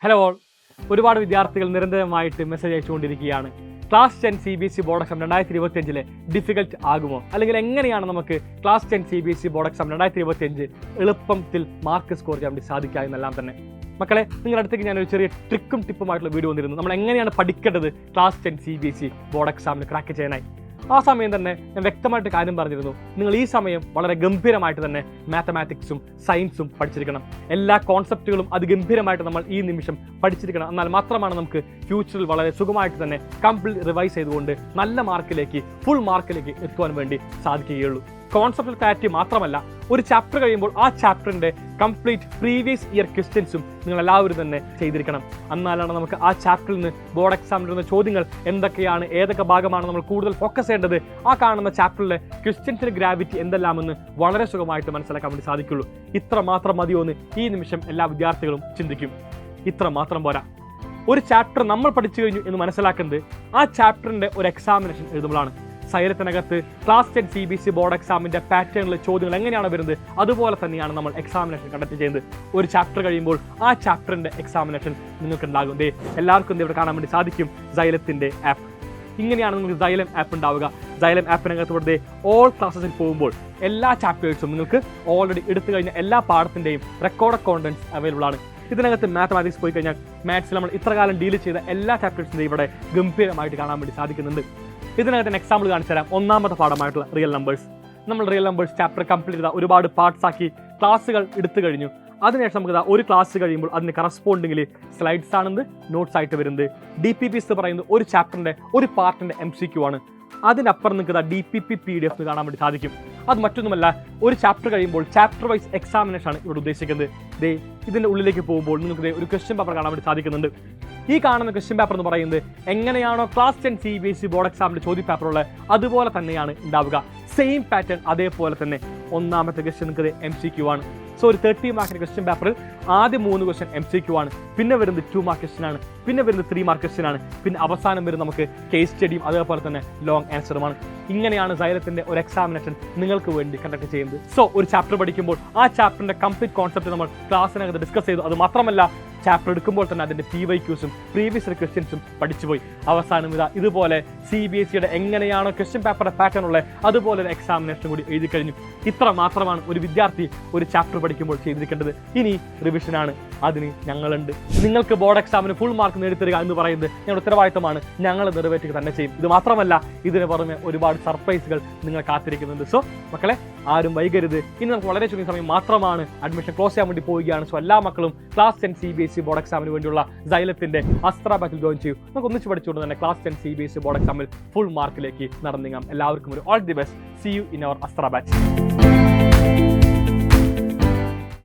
Hello all, ഒരുപാട് വിദ്യാർത്ഥികൾ നിരന്തരമായിട്ട് മെസ്സേജ് അയച്ചുകൊണ്ടിരിക്കുകയാണ്. Class 10 CBSE board exam 2025 difficult ആകുമോ, അല്ലെങ്കിൽ എങ്ങനെയാണ് നമുക്ക് ക്ലാസ് 10 CBSE ബോർഡ് എക്സാം 2025 എളുപ്പത്തിൽ മാർക്ക് സ്കോർ ചെയ്യാൻ വേണ്ടി സാധിക്കുക എന്നെല്ലാം തന്നെ. മക്കളെ, നിങ്ങളുടെ അടുത്തേക്ക് ഞാനൊരു ചെറിയ ട്രിക്കും ടിപ്പുമായിട്ടുള്ള വീഡിയോ വന്നിരുന്നു. നമ്മൾ എങ്ങനെയാണ് പഠിക്കേണ്ടത് ക്ലാസ് 10 CBSE ബോർഡ് എക്സാമിന് ക്രാക്ക് ചെയ്യാനായി. ആ സമയം തന്നെ ഞാൻ വ്യക്തമായിട്ട് കാര്യം പറഞ്ഞിരുന്നു. നിങ്ങൾ ഈ സമയം വളരെ ഗംഭീരമായിട്ട് തന്നെ മാത്തമാറ്റിക്സും സയൻസും പഠിച്ചിരിക്കണം. എല്ലാ കോൺസെപ്റ്റുകളും അതിഗംഭീരമായിട്ട് നമ്മൾ ഈ നിമിഷം പഠിച്ചിരിക്കണം. എന്നാൽ മാത്രമാണ് നമുക്ക് ഫ്യൂച്ചറിൽ വളരെ സുഖമായിട്ട് തന്നെ കംപ്ലീറ്റ് റിവൈസ് ചെയ്തുകൊണ്ട് നല്ല മാർക്കിലേക്ക്, ഫുൾ മാർക്കിലേക്ക് എത്തുവാൻ വേണ്ടി സാധിക്കുകയുള്ളൂ. കോൺസെപ്റ്റൽ ക്ലാരിറ്റി മാത്രമല്ല, ഒരു ചാപ്റ്റർ കഴിയുമ്പോൾ ആ ചാപ്റ്ററിൻ്റെ കംപ്ലീറ്റ് പ്രീവിയസ് ഇയർ ക്വസ്റ്റ്യൻസും നിങ്ങൾ എല്ലാവരും തന്നെ ചെയ്തിരിക്കണം. എന്നാലാണ് നമുക്ക് ആ ചാപ്റ്ററിൽ നിന്ന് ബോർഡ് എക്സാമിൽ വരുന്ന ചോദ്യങ്ങൾ എന്തൊക്കെയാണ്, ഏതൊക്കെ ഭാഗമാണ് നമ്മൾ കൂടുതൽ ഫോക്കസ് ചെയ്യേണ്ടത്, ആ കാണുന്ന ചാപ്റ്ററിലെ ക്വസ്റ്റ്യൻസിൻ്റെ ഗ്രാവിറ്റി എന്തെല്ലാമെന്ന് വളരെ സുഖമായിട്ട് മനസ്സിലാക്കാൻ വേണ്ടി സാധിക്കുള്ളൂ. ഇത്ര മാത്രം മതിയോന്ന് ഈ നിമിഷം എല്ലാ വിദ്യാർത്ഥികളും ചിന്തിക്കും. ഇത്ര മാത്രം പോരാ. ഒരു ചാപ്റ്റർ നമ്മൾ പഠിച്ചു കഴിഞ്ഞു എന്ന് മനസ്സിലാക്കുന്നത് ആ ചാപ്റ്ററിൻ്റെ ഒരു എക്സാമിനേഷൻ എഴുതുമ്പോഴാണ്. സൈലത്തിനകത്ത് ക്ലാസ് 10 CBSE ബോർഡ് എക്സാമിൻ്റെ പാറ്റേണിലെ ചോദ്യങ്ങൾ എങ്ങനെയാണ് വരുന്നത്, അതുപോലെ തന്നെയാണ് നമ്മൾ എക്സാമിനേഷൻ കണ്ടക്ട് ചെയ്യുന്നത്. ഒരു ചാപ്റ്റർ കഴിയുമ്പോൾ ആ ചാപ്റ്ററിൻ്റെ എക്സാമിനേഷൻ നിങ്ങൾക്ക് ഉണ്ടാകും. എല്ലാവർക്കും ഇവിടെ കാണാൻ വേണ്ടി സാധിക്കും സൈലത്തിൻ്റെ ആപ്പ്. ഇങ്ങനെയാണ് നിങ്ങൾക്ക് സൈലം ആപ്പ് ഉണ്ടാവുക. സൈലം ആപ്പിനകത്ത് ഇവിടെ ഓൾ ക്ലാസ്സസിൽ പോകുമ്പോൾ എല്ലാ ചാപ്റ്റേഴ്സും നിങ്ങൾക്ക് ഓൾറെഡി എടുത്തു കഴിഞ്ഞ എല്ലാ പാഠത്തിൻ്റെയും റെക്കോർഡ് കോണ്ടന്റ്സ് അവൈലബിൾ ആണ്. ഇതിനകത്ത് മാത്തമാറ്റിക്സ് പോയി കഴിഞ്ഞാൽ മാത്സിൽ നമ്മൾ ഇത്രകാലം ഡീൽ ചെയ്ത എല്ലാ ചാപ്റ്റേഴ്സിൻ്റെയും ഇവിടെ ഗംഭീരമായിട്ട് കാണാൻ വേണ്ടി സാധിക്കുന്നുണ്ട്. ഇതിനകത്ത് എക്സാമ്പിൾ കാണിച്ചു തരാം. ഒന്നാമത്തെ പാഠമായിട്ടുള്ള റിയൽ നമ്പേഴ്സ്. നമ്മൾ റിയൽ നമ്പേഴ്സ് ചാപ്റ്റർ കംപ്ലീറ്റ് ചെയ്ത ഒരുപാട് പാർട്സ് ആക്കി ക്ലാസ്സുകൾ എടുത്തു കഴിഞ്ഞു. അതിനുശേഷം നമുക്ക് ഒരു ക്ലാസ് കഴിയുമ്പോൾ അതിന് കറസ്പോണ്ടിങ്ങിൽ സ്ലൈഡ്സ് ആണെന്ന് നോട്ട്സ് ആയിട്ട് വരുന്നത്. DPPs എന്ന് പറയുന്നത് ഒരു ചാപ്റ്ററിൻ്റെ ഒരു പാർട്ടിൻ്റെ MCQ ആണ്. അതിനപ്പുറം നിങ്ങൾക്ക് DPP PDF കാണാൻ വേണ്ടി സാധിക്കും. അത് മറ്റൊന്നുമല്ല, ഒരു ചാപ്റ്റർ കഴിയുമ്പോൾ ചാപ്റ്റർ വൈസ് എക്സാമിനേഷൻ ആണ് ഇവിടെ ഉദ്ദേശിക്കുന്നത്. ഇതിൻ്റെ ഉള്ളിലേക്ക് പോകുമ്പോൾ നിങ്ങൾക്ക് ഒരു ക്വസ്റ്റ്യൻ പേപ്പർ കാണാൻ വേണ്ടി സാധിക്കുന്നുണ്ട്. ഈ കാണുന്ന ക്വസ്റ്റ്യൻ പേപ്പർ എന്ന് പറയുന്നത് എങ്ങനെയാണോ ക്ലാസ് 10 CBSE ബോർഡ് എക്സാമിൻ്റെ ചോദ്യ പേപ്പറുള്ളത് അതുപോലെ തന്നെയാണ് ഉണ്ടാവുക. സെയിം പാറ്റേൺ അതേപോലെ തന്നെ. ഒന്നാമത്തെ ക്വസ്റ്റ്യൻ നിങ്ങൾക്ക് MCQ ആണ്. സോ ഒരു 30 മാർക്കിൻ്റെ ക്വസ്റ്റ്യൻ പേപ്പറിൽ ആദ്യം 3 ക്വസ്റ്റ്യൻ MCQ ആണ്, പിന്നെ വരുന്നത് 2 മാർക്ക് ക്വസ്റ്റ്യൻ ആണ്, പിന്നെ വരുന്നത് 3 മാർക്ക് ക്വസ്റ്റ്യൻ ആണ്, പിന്നെ അവസാനം വരുന്നത് നമുക്ക് കേസ് സ്റ്റഡിയും അതേപോലെ തന്നെ ലോങ് ആൻസറുമാണ്. ഇങ്ങനെയാണ് സൈലത്തിൻ്റെ ഒരു എക്സാമിനേഷൻ നിങ്ങൾക്ക് വേണ്ടി കണ്ടക്ട് ചെയ്യുന്നത്. സോ ഒരു ചാപ്റ്റർ പഠിക്കുമ്പോൾ ആ ചാപ്റ്ററിൻ്റെ കംപ്ലീറ്റ് കോൺസെപ്റ്റ് നമ്മൾ ക്ലാസ്സിനകത്ത് ഡിസ്കസ് ചെയ്തു. അത് മാത്രമല്ല, ചാപ്റ്റർ എടുക്കുമ്പോൾ തന്നെ അതിൻ്റെ PYQസും പ്രീവിയസ് ക്വസ്റ്റ്യൻസും പഠിച്ചുപോയി. അവസാനം ഇതുപോലെ CBSEയുടെ എങ്ങനെയാണോ ക്വസ്റ്റ്യൻ പേപ്പറിൻ്റെ പാറ്റേൺ ഉള്ളത് അതുപോലെ ഒരു എക്സാമിനേഷൻ കൂടി എഴുതി കഴിഞ്ഞു. ഇത്ര മാത്രമാണ് ഒരു വിദ്യാർത്ഥി ഒരു ചാപ്റ്റർ പഠിക്കുമ്പോൾ ചെയ്തിരിക്കേണ്ടത്. ഇനി റിവിഷനാണ്. അതിന് ഞങ്ങളുണ്ട്. നിങ്ങൾക്ക് ബോർഡ് എക്സാമിന് ഫുൾ മാർക്ക് നേടിത്തരിക എന്ന് പറയുന്നത് ഞങ്ങളുടെ ഉത്തരവാദിത്തമാണ്. ഞങ്ങൾ നിറവേറ്റുക തന്നെ ചെയ്യും. ഇത് മാത്രമല്ല, ഇതിന് പുറമെ ഒരുപാട് സർപ്രൈസുകൾ നിങ്ങളെ കാത്തിരിക്കുന്നുണ്ട്. സോ മക്കളെ, ആരും വൈകരുത്. ഇനി നമുക്ക് വളരെ ചുരുങ്ങിയ സമയം മാത്രമാണ് അഡ്മിഷൻ ക്ലോസ് ചെയ്യാൻ വേണ്ടി പോവുകയാണ്. സോ എല്ലാ മക്കളും ക്ലാസ് 10 CBSE ബോർഡ് എക്സാമിന് വേണ്ടിയുള്ള സൈലത്തിന്റെ അസ്ത്ര ബാച്ചിൽ ജോയിൻ ചെയ്യൂ. നമുക്ക് ഒന്നിച്ച് പഠിച്ചുകൊണ്ട് തന്നെ ക്ലാസ് 10 CBSE ബോർഡ് എക്സാമിൽ ഫുൾ മാർക്കിലേക്ക് നടന്നിങ്ങാം. എല്ലാവർക്കും ഒരു all the best. See you in our Astra batch.